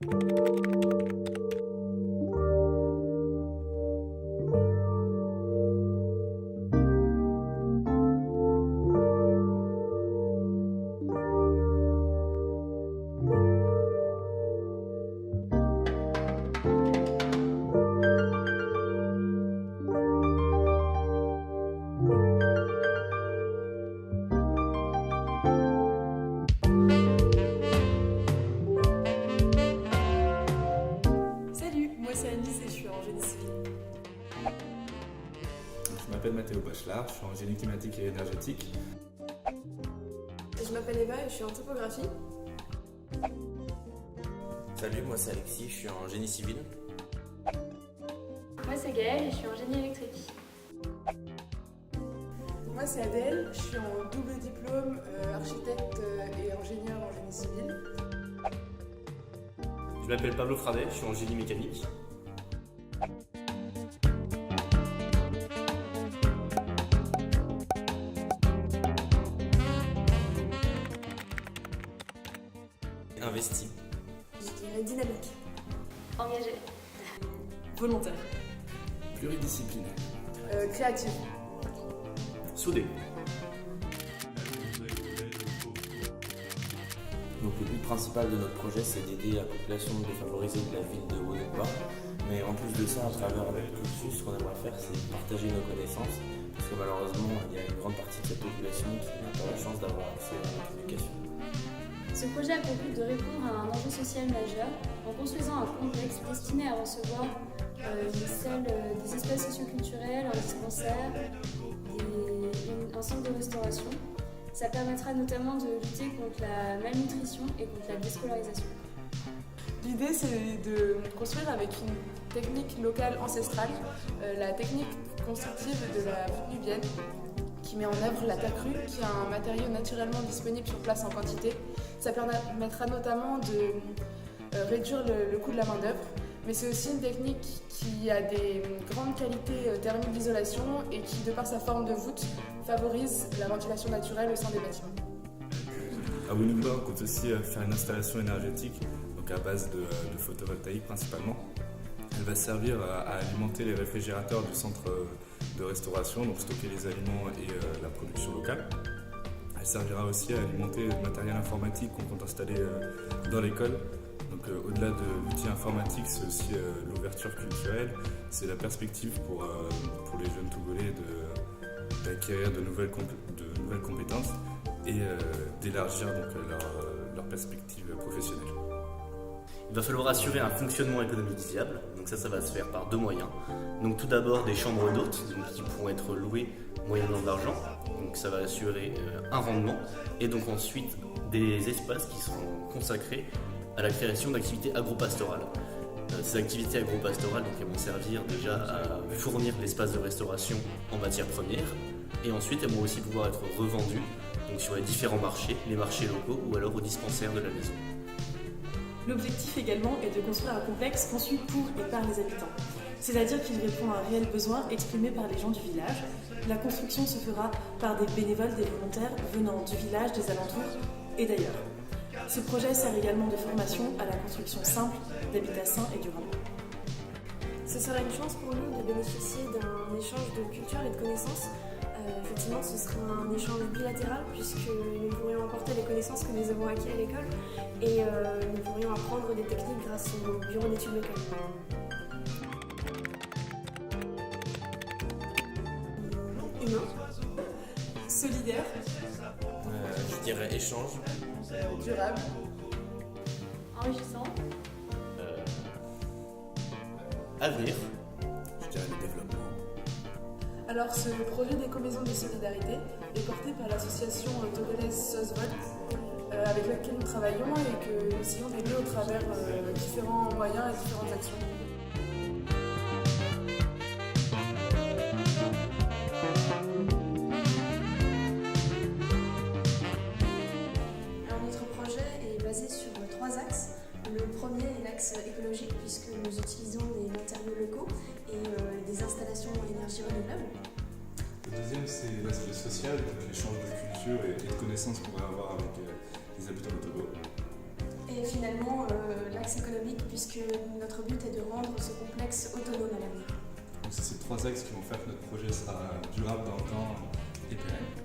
Salut, moi c'est Alice et je suis en génie civil. Je m'appelle Mathéo Bachelard, je suis en génie climatique et énergétique. Je m'appelle Eva et je suis en topographie. Salut, moi c'est Alexis, je suis en génie civil. Moi c'est Gaëlle et je suis en génie électrique. Moi c'est Adèle, je suis en double diplôme, architecte et ingénieur en génie civil. Je m'appelle Pablo Fradet, je suis en génie mécanique. Investi. Je dirais dynamique, Engagée. volontaire, Pluridisciplinaire. créative. Soudé. Donc le but principal de notre projet, c'est d'aider la population défavorisée de la ville de Wonopa. Mais en plus de ça, à travers notre cursus, ce qu'on aimerait faire, c'est partager nos connaissances. Parce que malheureusement, il y a une grande partie de cette population qui n'a pas la chance d'avoir accès à notre éducation. Ce projet a pour but de répondre à un enjeu social majeur en construisant un complexe destiné à recevoir des espaces socioculturels, un dispensaire, un centre de restauration. Ça permettra notamment de lutter contre la malnutrition et contre la déscolarisation. L'idée c'est de construire avec une technique locale ancestrale, la technique constructive de la butte nubienne, qui met en œuvre la terre crue, qui est un matériau naturellement disponible sur place en quantité. Ça permettra notamment de réduire le coût de la main-d'œuvre, mais c'est aussi une technique qui a des grandes qualités thermiques d'isolation et qui, de par sa forme de voûte, favorise la ventilation naturelle au sein des bâtiments. À Wonopa, on compte aussi faire une installation énergétique, donc à base de photovoltaïque principalement. Elle va servir à alimenter les réfrigérateurs du centre de restauration, donc stocker les aliments et la production locale. Elle servira aussi à alimenter le matériel informatique qu'on compte installer dans l'école. Donc au-delà de l'outil informatique, c'est aussi l'ouverture culturelle, c'est la perspective pour les jeunes Togolais d'acquérir de nouvelles compétences et d'élargir donc leur perspective professionnelle. Il va falloir assurer un fonctionnement économique viable, donc ça va se faire par deux moyens. Donc tout d'abord des chambres d'hôtes qui pourront être louées moyennant de l'argent, donc ça va assurer un rendement, et donc ensuite des espaces qui seront consacrés à la création d'activités agro-pastorales. Ces activités agro-pastorales donc, elles vont servir déjà à fournir l'espace de restauration en matières premières, et ensuite elles vont aussi pouvoir être revendues donc, sur les différents marchés, les marchés locaux ou alors aux dispensaires de la maison. L'objectif également est de construire un complexe conçu pour et par les habitants. C'est-à-dire qu'il répond à un réel besoin exprimé par les gens du village. La construction se fera par des bénévoles, des volontaires venant du village, des alentours et d'ailleurs. Ce projet sert également de formation à la construction simple d'habitats sains et durables. Ce sera une chance pour nous de bénéficier d'un échange de culture et de connaissances. Effectivement, ce sera un échange bilatéral puisque nous pourrions apporter les connaissances que nous avons acquises à l'école et nous pourrions apprendre des techniques grâce au bureau d'études locales. Humain, solidaire, Je dirais échange. durable, Enrichissant. Avenir. Je dirais le développement. Alors, ce projet d'éco-maison de solidarité est porté par l'association togolaise SOSVOL, avec laquelle nous travaillons et que nous essayons d'aider au travers différents moyens et différentes actions. Alors, notre projet est basé sur trois axes. Le premier est l'axe écologique puisque nous utilisons des matériaux locaux et des installations à énergie renouvelable. Le deuxième, c'est l'aspect social, donc l'échange de culture et de connaissances qu'on va avoir avec les habitants de Togo. Et finalement, l'axe axe économique, puisque notre but est de rendre ce complexe autonome à l'avenir. Donc c'est ces trois axes qui vont faire que notre projet sera durable dans le temps et pérenne.